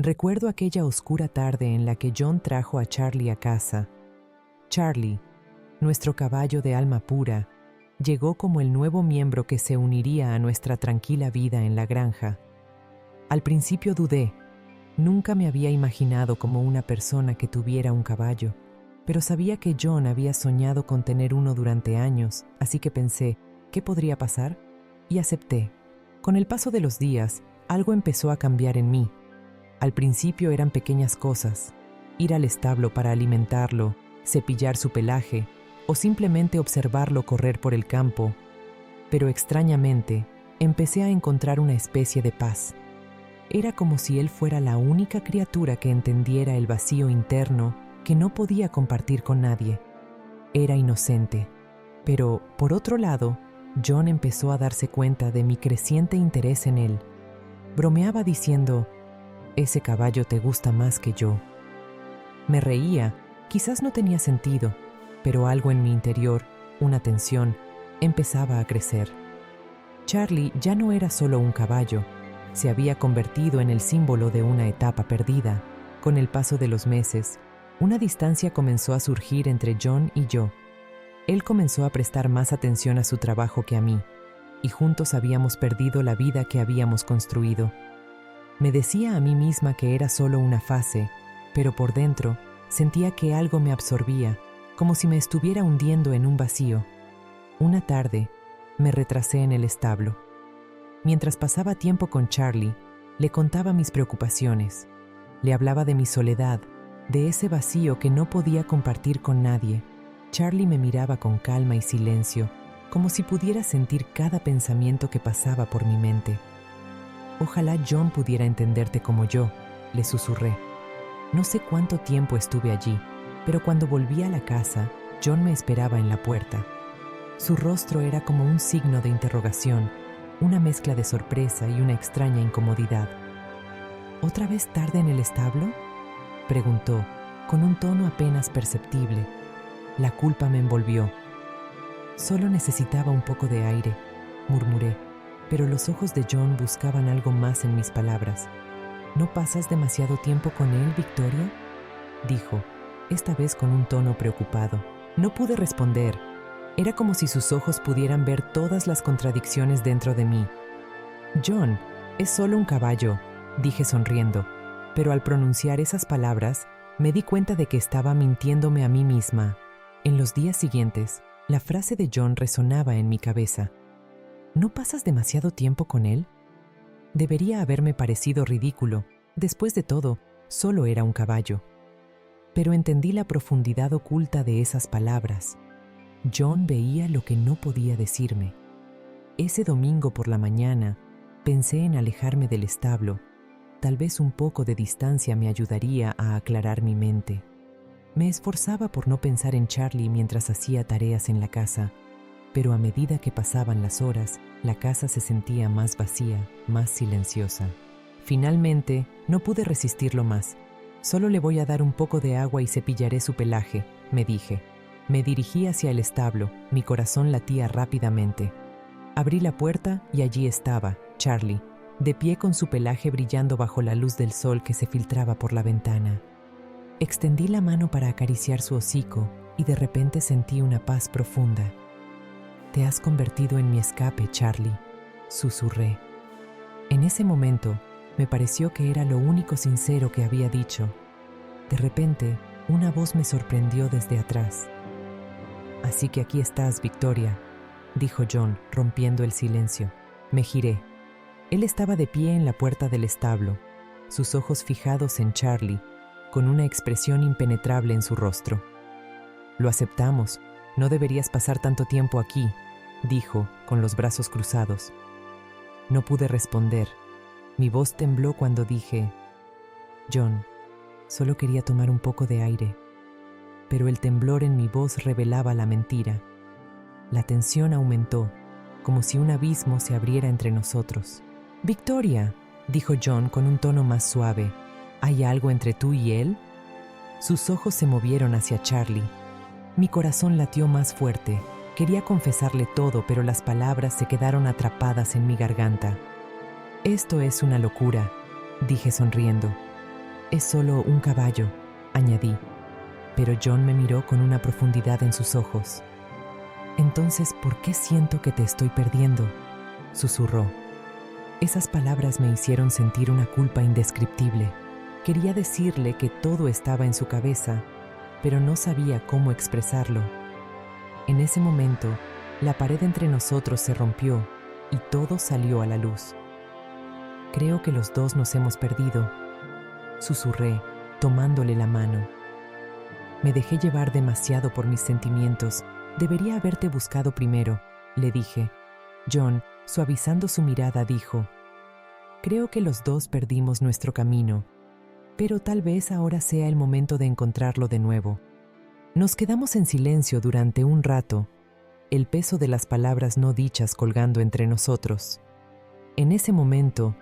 Recuerdo aquella oscura tarde en la que John trajo a Charlie a casa. Charlie, nuestro caballo de alma pura, llegó como el nuevo miembro que se uniría a nuestra tranquila vida en la granja. Al principio dudé. Nunca me había imaginado como una persona que tuviera un caballo, pero sabía que John había soñado con tener uno durante años, así que pensé, ¿qué podría pasar? Y acepté. Con el paso de los días, algo empezó a cambiar en mí. Al principio eran pequeñas cosas: ir al establo para alimentarlo, cepillar su pelaje o simplemente observarlo correr por el campo. Pero extrañamente, empecé a encontrar una especie de paz. Era como si él fuera la única criatura que entendiera el vacío interno que no podía compartir con nadie. Era inocente. Pero, por otro lado, John empezó a darse cuenta de mi creciente interés en él. Bromeaba diciendo, «Ese caballo te gusta más que yo». Me reía, quizás no tenía sentido, pero algo en mi interior, una tensión, empezaba a crecer. Charlie ya no era solo un caballo, se había convertido en el símbolo de una etapa perdida. Con el paso de los meses, una distancia comenzó a surgir entre John y yo. Él comenzó a prestar más atención a su trabajo que a mí, y juntos habíamos perdido la vida que habíamos construido. Me decía a mí misma que era solo una fase, pero por dentro sentía que algo me absorbía, como si me estuviera hundiendo en un vacío. Una tarde, me retrasé en el establo. Mientras pasaba tiempo con Charlie, le contaba mis preocupaciones. Le hablaba de mi soledad, de ese vacío que no podía compartir con nadie. Charlie me miraba con calma y silencio, como si pudiera sentir cada pensamiento que pasaba por mi mente. «Ojalá John pudiera entenderte como yo», le susurré. No sé cuánto tiempo estuve allí, pero cuando volví a la casa, John me esperaba en la puerta. Su rostro era como un signo de interrogación, una mezcla de sorpresa y una extraña incomodidad. «¿Otra vez tarde en el establo?», preguntó, con un tono apenas perceptible. La culpa me envolvió. «Solo necesitaba un poco de aire», murmuré, pero los ojos de John buscaban algo más en mis palabras. «¿No pasas demasiado tiempo con él, Victoria?», dijo, esta vez con un tono preocupado. No pude responder. Era como si sus ojos pudieran ver todas las contradicciones dentro de mí. «John, es solo un caballo», dije sonriendo, pero al pronunciar esas palabras, me di cuenta de que estaba mintiéndome a mí misma. En los días siguientes, la frase de John resonaba en mi cabeza. «¿No pasas demasiado tiempo con él?». Debería haberme parecido ridículo. Después de todo, solo era un caballo. Pero entendí la profundidad oculta de esas palabras. John veía lo que no podía decirme. Ese domingo por la mañana, pensé en alejarme del establo. Tal vez un poco de distancia me ayudaría a aclarar mi mente. Me esforzaba por no pensar en Charlie mientras hacía tareas en la casa, pero a medida que pasaban las horas, la casa se sentía más vacía, más silenciosa. Finalmente, no pude resistirlo más. «Solo le voy a dar un poco de agua y cepillaré su pelaje», me dije. Me dirigí hacia el establo, mi corazón latía rápidamente. Abrí la puerta y allí estaba, Charlie, de pie con su pelaje brillando bajo la luz del sol que se filtraba por la ventana. Extendí la mano para acariciar su hocico y de repente sentí una paz profunda. «Te has convertido en mi escape, Charlie», susurré. En ese momento, me pareció que era lo único sincero que había dicho. De repente, una voz me sorprendió desde atrás. «Así que aquí estás, Victoria», dijo John, rompiendo el silencio. Me giré. Él estaba de pie en la puerta del establo, sus ojos fijados en Charlie, con una expresión impenetrable en su rostro. «Lo aceptamos. No deberías pasar tanto tiempo aquí», dijo, con los brazos cruzados. No pude responder. Mi voz tembló cuando dije, «John, solo quería tomar un poco de aire». Pero el temblor en mi voz revelaba la mentira. La tensión aumentó, como si un abismo se abriera entre nosotros. «Victoria», dijo John con un tono más suave, «¿hay algo entre tú y él?». Sus ojos se movieron hacia Charlie. Mi corazón latió más fuerte. Quería confesarle todo, pero las palabras se quedaron atrapadas en mi garganta. «Esto es una locura», dije sonriendo. Es solo un caballo, añadí, pero John me miró con una profundidad en sus ojos. Entonces, ¿por qué siento que te estoy perdiendo?, susurró. Esas palabras me hicieron sentir una culpa indescriptible. Quería decirle que todo estaba en su cabeza, pero no sabía cómo expresarlo. En ese momento, la pared entre nosotros se rompió y todo salió a la luz. Creo que los dos nos hemos perdido, susurré, tomándole la mano. Me dejé llevar demasiado por mis sentimientos. Debería haberte buscado primero, le dije. John, suavizando su mirada, dijo: creo que los dos perdimos nuestro camino, pero tal vez ahora sea el momento de encontrarlo de nuevo. Nos quedamos en silencio durante un rato, el peso de las palabras no dichas colgando entre nosotros. En ese momento,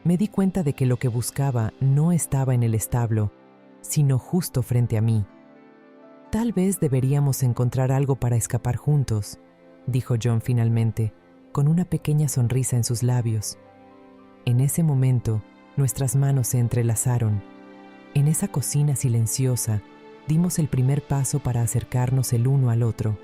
me di cuenta de que lo que buscaba no estaba en el establo, sino justo frente a mí. Tal vez deberíamos encontrar algo para escapar juntos, dijo John finalmente, con una pequeña sonrisa en sus labios. En ese momento, nuestras manos se entrelazaron. En esa cocina silenciosa, dimos el primer paso para acercarnos el uno al otro.